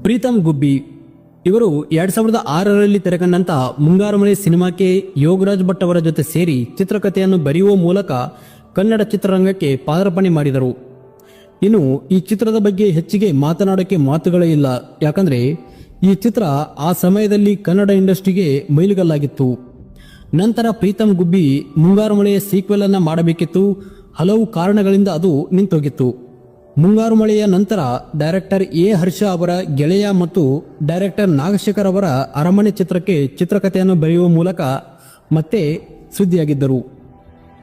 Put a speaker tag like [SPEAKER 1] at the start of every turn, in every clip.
[SPEAKER 1] ಪ್ರೀತಮ್ ಗುಬ್ಬಿ ಇವರು 2006ರಲ್ಲಿ ತೆರೆಕಂಡಂತ ಮುಂಗಾರು ಮಳೆ ಸಿನಿಮಾಕ್ಕೆ ಯೋಗರಾಜ್ ಭಟ್ ಅವರ ಜೊತೆ ಸೇರಿ ಚಿತ್ರಕಥೆಯನ್ನು ಬರೆಯುವ ಮೂಲಕ ಕನ್ನಡ ಚಿತ್ರರಂಗಕ್ಕೆ ಪಾದಾರ್ಪಣೆ ಮಾಡಿದರು. ಇನ್ನು ಈ ಚಿತ್ರದ ಬಗ್ಗೆ ಹೆಚ್ಚಿಗೆ ಮಾತನಾಡೋಕ್ಕೆ ಮಾತುಗಳೇ ಇಲ್ಲ. ಯಾಕಂದ್ರೆ ಈ ಚಿತ್ರ ಆ ಸಮಯದಲ್ಲಿ ಕನ್ನಡ ಇಂಡಸ್ಟ್ರಿಗೆ ಮೈಲುಗಲ್ಲಾಗಿತ್ತು. ನಂತರ ಪ್ರೀತಮ್ ಗುಬ್ಬಿ ಮುಂಗಾರು ಮಳೆಯ ಸೀಕ್ವೆಲ್ ಅನ್ನ ಮಾಡಬೇಕಿತ್ತು. ಹಲವು ಕಾರಣಗಳಿಂದ ಅದು ನಿಂತೋಗಿತ್ತು. ಮುಂಗಾರು ಮಳೆಯ ನಂತರ ಡೈರೆಕ್ಟರ್ ಎ ಹರ್ಷ ಅವರ ಗೆಳೆಯ ಮತ್ತು ಡೈರೆಕ್ಟರ್ ನಾಗಶೇಖರ್ ಅವರ ಅರಮನೆ ಚಿತ್ರಕ್ಕೆ ಚಿತ್ರಕಥೆಯನ್ನು ಬರೆಯುವ ಮೂಲಕ ಮತ್ತೆ ಸುದ್ದಿಯಾಗಿದ್ದರು.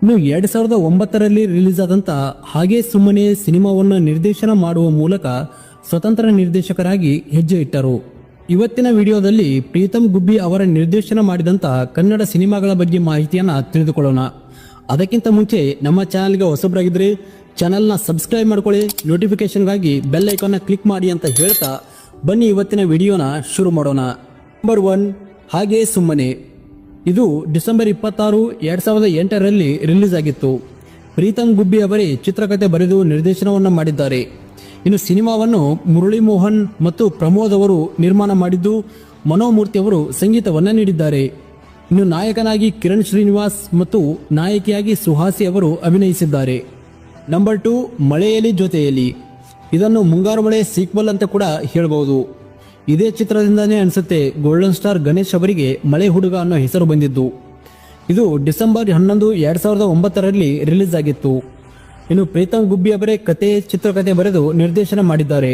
[SPEAKER 1] ಇನ್ನು 2009ರಲ್ಲಿ ರಿಲೀಸ್ ಆದಂತ ಹಾಗೆ ಸುಮ್ಮನೆ ಸಿನಿಮಾವನ್ನು ನಿರ್ದೇಶನ ಮಾಡುವ ಮೂಲಕ ಸ್ವತಂತ್ರ ನಿರ್ದೇಶಕರಾಗಿ ಹೆಜ್ಜೆ ಇಟ್ಟರು. ಇವತ್ತಿನ ವಿಡಿಯೋದಲ್ಲಿ ಪ್ರೀತಮ್ ಗುಬ್ಬಿ ಅವರ ನಿರ್ದೇಶನ ಮಾಡಿದಂತ ಕನ್ನಡ ಸಿನಿಮಾಗಳ ಬಗ್ಗೆ ಮಾಹಿತಿಯನ್ನ ತಿಳಿದುಕೊಳ್ಳೋಣ. ಅದಕ್ಕಿಂತ ಮುಂಚೆ ನಮ್ಮ ಚಾನೆಲ್ಗೆ ಹೊಸಬರಾಗಿದ್ರೆ ಚಾನೆಲ್ನ ಸಬ್ಸ್ಕ್ರೈಬ್ ಮಾಡ್ಕೊಳ್ಳಿ, ನೋಟಿಫಿಕೇಶನ್ಗಾಗಿ ಬೆಲ್ ಐಕಾನ್ನ ಕ್ಲಿಕ್ ಮಾಡಿ ಅಂತ ಹೇಳ್ತಾ ಬನ್ನಿ ಇವತ್ತಿನ ವಿಡಿಯೋನ ಶುರು ಮಾಡೋಣ. ನಂಬರ್ 1 ಹಾಗೆ ಸುಮ್ಮನೆ. ಇದು ಡಿಸೆಂಬರ್ 26, 2008ರಲ್ಲಿ ರಿಲೀಸ್ ಆಗಿತ್ತು. ಪ್ರೀತಮ್ ಗುಬ್ಬಿ ಅವರೇ ಚಿತ್ರಕಥೆ ಬರೆದು ನಿರ್ದೇಶನವನ್ನು ಮಾಡಿದ್ದಾರೆ. ಇನ್ನು ಸಿನಿಮಾವನ್ನು ಮುರಳಿ ಮೋಹನ್ ಮತ್ತು ಪ್ರಮೋದ್ ಅವರು ನಿರ್ಮಾಣ ಮಾಡಿದ್ದು, ಮನೋಮೂರ್ತಿ ಅವರು ಸಂಗೀತವನ್ನು ನೀಡಿದ್ದಾರೆ. ಇನ್ನು ನಾಯಕನಾಗಿ ಕಿರಣ್ ಶ್ರೀನಿವಾಸ್ ಮತ್ತು ನಾಯಕಿಯಾಗಿ ಸುಹಾಸಿ ಅವರು ಅಭಿನಯಿಸಿದ್ದಾರೆ. ನಂಬರ್ 2 ಮಳೆಯಲ್ಲಿ ಜೊತೆಯಲ್ಲಿ. ಇದನ್ನು ಮುಂಗಾರು ಮಳೆ ಸೀಕ್ವಲ್ ಅಂತ ಕೂಡ ಹೇಳಬಹುದು. ಇದೇ ಚಿತ್ರದಿಂದಾನೇ ಅನಿಸುತ್ತೆ ಗೋಲ್ಡನ್ ಸ್ಟಾರ್ ಗಣೇಶ್ ಅವರಿಗೆ ಮಳೆ ಹುಡುಗ ಅನ್ನೋ ಹೆಸರು ಬಂದಿದ್ದು. ಇದು ಡಿಸೆಂಬರ್ 11, 2009ರಲ್ಲಿ ರಿಲೀಸ್ ಆಗಿತ್ತು. ಇನ್ನು ಪ್ರೀತಮ್ ಗುಬ್ಬಿ ಅವರೇ ಚಿತ್ರಕಥೆ ಬರೆದು ನಿರ್ದೇಶನ ಮಾಡಿದ್ದಾರೆ.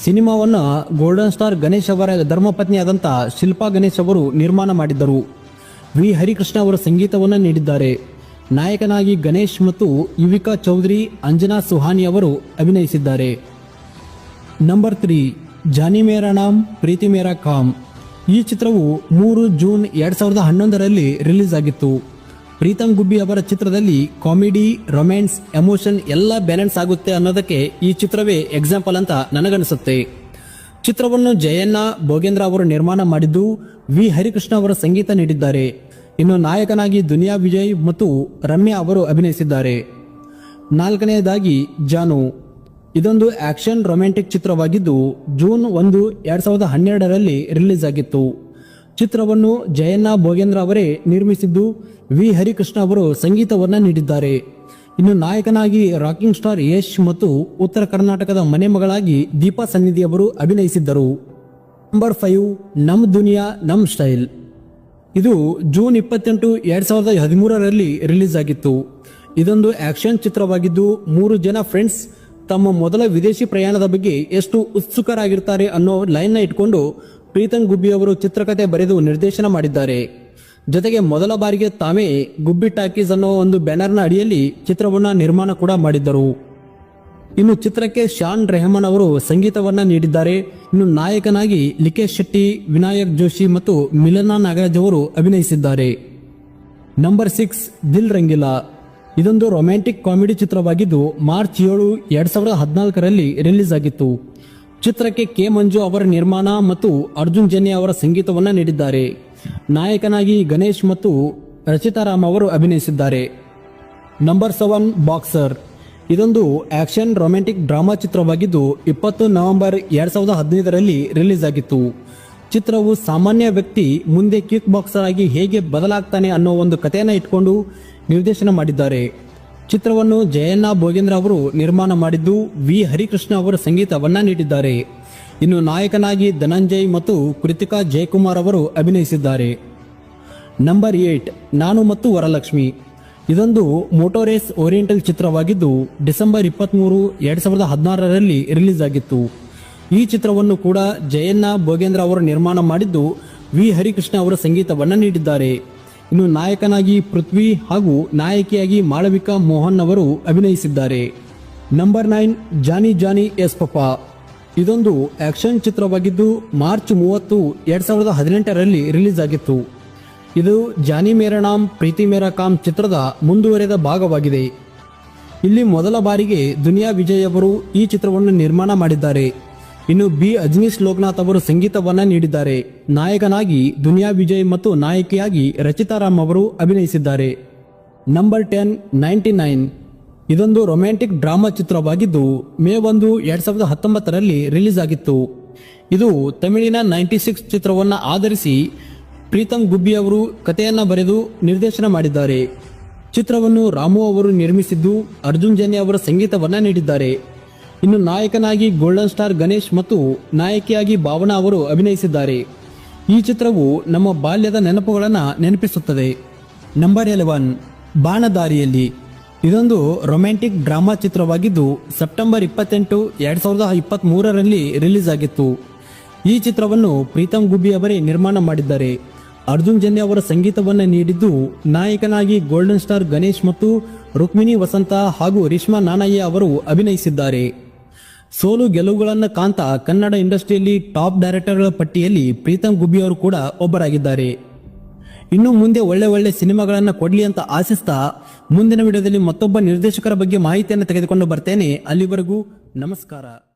[SPEAKER 1] ಸಿನಿಮಾವನ್ನು ಗೋಲ್ಡನ್ ಸ್ಟಾರ್ ಗಣೇಶ್ ಅವರ ಧರ್ಮಪತ್ನಿಯಾದಂಥ ಶಿಲ್ಪಾ ಗಣೇಶ್ ಅವರು ನಿರ್ಮಾಣ ಮಾಡಿದ್ದರು. ವಿ ಹರಿಕೃಷ್ಣ ಅವರು ಸಂಗೀತವನ್ನು ನೀಡಿದ್ದಾರೆ. ನಾಯಕನಾಗಿ ಗಣೇಶ್ ಮತ್ತು ಯುವಿಕಾ ಚೌಧರಿ, ಅಂಜನಾ ಸುಹಾನಿ ಅವರು ಅಭಿನಯಿಸಿದ್ದಾರೆ. ನಂಬರ್ 3 ಜಾನಿ ಮೇರಾ ನಾಮ್ ಪ್ರೀತಿ ಮೇರಾ ಕಾಮ್. ಈ ಚಿತ್ರವು 3 ಜೂನ್ 2011ರಲ್ಲಿ ರಿಲೀಸ್ ಆಗಿತ್ತು. ಪ್ರೀತಮ್ ಗುಬ್ಬಿ ಅವರ ಚಿತ್ರದಲ್ಲಿ ಕಾಮಿಡಿ, ರೊಮ್ಯಾನ್ಸ್, ಎಮೋಷನ್ ಎಲ್ಲ ಬ್ಯಾಲೆನ್ಸ್ ಆಗುತ್ತೆ ಅನ್ನೋದಕ್ಕೆ ಈ ಚಿತ್ರವೇ ಎಕ್ಸಾಂಪಲ್ ಅಂತ ನನಗನ್ನಿಸುತ್ತೆ. ಚಿತ್ರವನ್ನು ಜಯಣ್ಣ ಭೋಗೇಂದ್ರ ಅವರು ನಿರ್ಮಾಣ ಮಾಡಿದ್ದು, ವಿ ಹರಿಕೃಷ್ಣ ಅವರ ಸಂಗೀತ ನೀಡಿದ್ದಾರೆ. ಇನ್ನು ನಾಯಕನಾಗಿ ದುನಿಯಾ ವಿಜಯ್ ಮತ್ತು ರಮ್ಯಾ ಅವರು ಅಭಿನಯಿಸಿದ್ದಾರೆ. 4ನೇದಾಗಿ ಜಾನು. ಇದೊಂದು ಆಕ್ಷನ್ ರೊಮ್ಯಾಂಟಿಕ್ ಚಿತ್ರವಾಗಿದ್ದು ಜೂನ್ 1, 2012ರಲ್ಲಿ ರಿಲೀಸ್ ಆಗಿತ್ತು. ಚಿತ್ರವನ್ನು ಜಯಣ್ಣ ಭೋಗೇಂದ್ರ ಅವರೇ ನಿರ್ಮಿಸಿದ್ದು, ವಿ ಹರಿಕೃಷ್ಣ ಅವರು ಸಂಗೀತವನ್ನು ನೀಡಿದ್ದಾರೆ. ಇನ್ನು ನಾಯಕನಾಗಿ ರಾಕಿಂಗ್ ಸ್ಟಾರ್ ಯಶ್ ಮತ್ತು ಉತ್ತರ ಕರ್ನಾಟಕದ ಮನೆ ಮಗಳಾಗಿ ದೀಪಾ ಸನ್ನಿಧಿ ಅವರು ಅಭಿನಯಿಸಿದ್ದರು. ನಂಬರ್ 5 ನಮ್ ದುನಿಯಾ ನಮ್ ಸ್ಟೈಲ್. ಇದು ಜೂನ್ 28, 2013ರಲ್ಲಿ ರಿಲೀಸ್ ಆಗಿತ್ತು. ಇದೊಂದು ಆಕ್ಷನ್ ಚಿತ್ರವಾಗಿದ್ದು 3 ಜನ ಫ್ರೆಂಡ್ಸ್ ತಮ್ಮ ಮೊದಲ ವಿದೇಶಿ ಪ್ರಯಾಣದ ಬಗ್ಗೆ ಎಷ್ಟು ಉತ್ಸುಕರಾಗಿರ್ತಾರೆ ಅನ್ನೋ ಲೈನ್ನ ಇಟ್ಕೊಂಡು ಪ್ರೀತಮ್ ಗುಬ್ಬಿ ಅವರು ಚಿತ್ರಕಥೆ ಬರೆದು ನಿರ್ದೇಶನ ಮಾಡಿದ್ದಾರೆ. ಜೊತೆಗೆ ಮೊದಲ ಬಾರಿಗೆ ತಾವೇ ಗುಬ್ಬಿ ಟಾಕೀಸ್ ಅನ್ನೋ ಒಂದು ಬ್ಯಾನರ್ನ ಅಡಿಯಲ್ಲಿ ಚಿತ್ರವನ್ನ ನಿರ್ಮಾಣ ಕೂಡ ಮಾಡಿದ್ದರು. ಇನ್ನು ಚಿತ್ರಕ್ಕೆ ಶಾನ್ ರೆಹಮಾನ್ ಅವರು ಸಂಗೀತವನ್ನ ನೀಡಿದ್ದಾರೆ. ಇನ್ನು ನಾಯಕನಾಗಿ ಲಿಕೇಶ್ ಶೆಟ್ಟಿ, ವಿನಾಯಕ್ ಜೋಶಿ ಮತ್ತು ಮಿಲನಾ ನಾಗರಾಜ್ ಅವರು ಅಭಿನಯಿಸಿದ್ದಾರೆ. ನಂಬರ್ 6 ದಿಲ್ ರಂಗಿಲಾ. ಇದೊಂದು ರೊಮ್ಯಾಂಟಿಕ್ ಕಾಮಿಡಿ ಚಿತ್ರವಾಗಿದ್ದು ಮಾರ್ಚ್ 7, 2014ರಲ್ಲಿ ರಿಲೀಸ್ ಆಗಿತ್ತು. ಚಿತ್ರಕ್ಕೆ ಕೆ ಮಂಜು ಅವರ ನಿರ್ಮಾಣ ಮತ್ತು ಅರ್ಜುನ್ ಜನ್ಯ ಅವರ ಸಂಗೀತವನ್ನ ನೀಡಿದ್ದಾರೆ. ನಾಯಕನಾಗಿ ಗಣೇಶ್ ಮತ್ತು ರಚಿತಾ ರಾಮ್ ಅವರು ಅಭಿನಯಿಸಿದ್ದಾರೆ. Number 7 boxer. ಇದೊಂದು ಆಕ್ಷನ್ ರೊಮ್ಯಾಂಟಿಕ್ ಡ್ರಾಮಾ ಚಿತ್ರವಾಗಿದ್ದು 20 ನವೆಂಬರ್ 2015ರಲ್ಲಿ ರಿಲೀಸ್ ಆಗಿತ್ತು. ಚಿತ್ರವು ಸಾಮಾನ್ಯ ವ್ಯಕ್ತಿ ಮುಂದೆ ಕಿಕ್ ಬಾಕ್ಸರ್ ಆಗಿ ಹೇಗೆ ಬದಲಾಗ್ತಾನೆ ಅನ್ನೋ ಒಂದು ಕಥೆಯನ್ನು ಇಟ್ಕೊಂಡು ನಿರ್ದೇಶನ ಮಾಡಿದ್ದಾರೆ. ಚಿತ್ರವನ್ನು ಜಯಣ್ಣ ಭೋಗೇಂದ್ರ ಅವರು ನಿರ್ಮಾಣ ಮಾಡಿದ್ದು, ವಿ ಹರಿಕೃಷ್ಣ ಅವರ ಸಂಗೀತವನ್ನ ನೀಡಿದ್ದಾರೆ. ಇನ್ನು ನಾಯಕನಾಗಿ ಧನಂಜಯ್ ಮತ್ತು ಕೃತಿಕಾ ಜಯಕುಮಾರ್ ಅವರು ಅಭಿನಯಿಸಿದ್ದಾರೆ. ನಂಬರ್ 8 ನಾನು ಮತ್ತು ವರಲಕ್ಷ್ಮಿ. ಇದೊಂದು ಮೋಟೋರೇಸ್ ಓರಿಯೆಂಟಲ್ ಚಿತ್ರವಾಗಿದ್ದು ಡಿಸೆಂಬರ್ 23, 2016ರಲ್ಲಿ ರಿಲೀಸ್ ಆಗಿತ್ತು. ಈ ಚಿತ್ರವನ್ನು ಕೂಡ ಜಯಣ್ಣ ಭೋಗೇಂದ್ರ ಅವರು ನಿರ್ಮಾಣ ಮಾಡಿದ್ದು, ವಿ ಹರಿಕೃಷ್ಣ ಅವರ ಸಂಗೀತವನ್ನ ನೀಡಿದ್ದಾರೆ. ಇನ್ನು ನಾಯಕನಾಗಿ ಪೃಥ್ವಿ ಹಾಗೂ ನಾಯಕಿಯಾಗಿ ಮಾಳವಿಕಾ ಮೋಹನ್ ಅವರು ಅಭಿನಯಿಸಿದ್ದಾರೆ. ನಂಬರ್ 9 ಜಾನಿ ಜಾನಿ ಎಸ್ ಪಪಾ. ಇದೊಂದು ಆಕ್ಷನ್ ಚಿತ್ರವಾಗಿದ್ದು ಮಾರ್ಚ್ 30, 2018ರಲ್ಲಿ ರಿಲೀಸ್ ಆಗಿತ್ತು. ಇದು ಜಾನಿ ಮೇರಾ ನಾಮ್ ಪ್ರೀತಿ ಮೇರಾ ಕಾಮ್ ಚಿತ್ರದ ಮುಂದುವರೆದ ಭಾಗವಾಗಿದೆ. ಇಲ್ಲಿ ಮೊದಲ ಬಾರಿಗೆ ದುನಿಯಾ ವಿಜಯ್ ಅವರು ಈ ಚಿತ್ರವನ್ನು ನಿರ್ಮಾಣ ಮಾಡಿದ್ದಾರೆ. ಇನ್ನು ಬಿ ಅಜ್ನೀಶ್ ಲೋಕನಾಥ್ ಅವರು ಸಂಗೀತವನ್ನ ನೀಡಿದ್ದಾರೆ. ನಾಯಕನಾಗಿ ದುನಿಯಾ ವಿಜಯ್ ಮತ್ತು ನಾಯಕಿಯಾಗಿ ರಚಿತಾ ರಾಮ್ ಅವರು ಅಭಿನಯಿಸಿದ್ದಾರೆ. ನಂಬರ್ 10 99. ಇದೊಂದು ರೊಮ್ಯಾಂಟಿಕ್ ಡ್ರಾಮಾ ಚಿತ್ರವಾಗಿದ್ದು ಮೇ 1, 2019ರಲ್ಲಿ ರಿಲೀಸ್ ಆಗಿತ್ತು. ಇದು ತಮಿಳಿನ 96 ಚಿತ್ರವನ್ನ ಆಧರಿಸಿ ಪ್ರೀತಮ್ ಗುಬ್ಬಿ ಅವರು ಕಥೆಯನ್ನ ಬರೆದು ನಿರ್ದೇಶನ ಮಾಡಿದ್ದಾರೆ. ಚಿತ್ರವನ್ನು ರಾಮು ಅವರು ನಿರ್ಮಿಸಿದ್ದು, ಅರ್ಜುನ್ ಜನ್ಯ ಅವರ ಸಂಗೀತವನ್ನ ನೀಡಿದ್ದಾರೆ. ಇನ್ನು ನಾಯಕನಾಗಿ ಗೋಲ್ಡನ್ ಸ್ಟಾರ್ ಗಣೇಶ್ ಮತ್ತು ನಾಯಕಿಯಾಗಿ ಭಾವನಾ ಅವರು ಅಭಿನಯಿಸಿದ್ದಾರೆ. ಈ ಚಿತ್ರವು ನಮ್ಮ ಬಾಲ್ಯದ ನೆನಪುಗಳನ್ನು ನೆನಪಿಸುತ್ತದೆ. ನಂಬರ್ 11 ಬಾಣದಾರಿಯಲ್ಲಿ. ಇದೊಂದು ರೊಮ್ಯಾಂಟಿಕ್ ಡ್ರಾಮಾ ಚಿತ್ರವಾಗಿದ್ದು ಸೆಪ್ಟೆಂಬರ್ 28, 2023ರಲ್ಲಿ ರಿಲೀಸ್ ಆಗಿತ್ತು. ಈ ಚಿತ್ರವನ್ನು ಪ್ರೀತಮ್ ಗುಬ್ಬಿ ಅವರೇ ನಿರ್ಮಾಣ ಮಾಡಿದ್ದಾರೆ. ಅರ್ಜುನ್ ಜನ್ಯ ಅವರ ಸಂಗೀತವನ್ನು ನೀಡಿದ್ದು, ನಾಯಕನಾಗಿ ಗೋಲ್ಡನ್ ಸ್ಟಾರ್ ಗಣೇಶ್ ಮತ್ತು ರುಕ್ಮಿಣಿ ವಸಂತ ಹಾಗೂ ರೇಷ್ಮಾ ನಾನಯ್ಯ ಅವರು ಅಭಿನಯಿಸಿದ್ದಾರೆ. ಸೋಲು ಗೆಲುವುಗಳನ್ನು ಕಾಂತ ಕನ್ನಡ ಇಂಡಸ್ಟ್ರಿಯಲ್ಲಿ ಟಾಪ್ ಡೈರೆಕ್ಟರ್ಗಳ ಪಟ್ಟಿಯಲ್ಲಿ ಪ್ರೀತಮ್ ಗುಬ್ಬಿ ಅವರು ಕೂಡ ಒಬ್ಬರಾಗಿದ್ದಾರೆ. ಇನ್ನು ಮುಂದೆ ಒಳ್ಳೆ ಸಿನಿಮಾಗಳನ್ನು ಕೊಡ್ಲಿ ಅಂತ ಆಶಿಸ್ತಾ ಮುಂದಿನ ವಿಡಿಯೋದಲ್ಲಿ ಮತ್ತೊಬ್ಬ ನಿರ್ದೇಶಕರ ಬಗ್ಗೆ ಮಾಹಿತಿಯನ್ನು ತೆಗೆದುಕೊಂಡು ಬರ್ತೇನೆ. ಅಲ್ಲಿವರೆಗೂ ನಮಸ್ಕಾರ.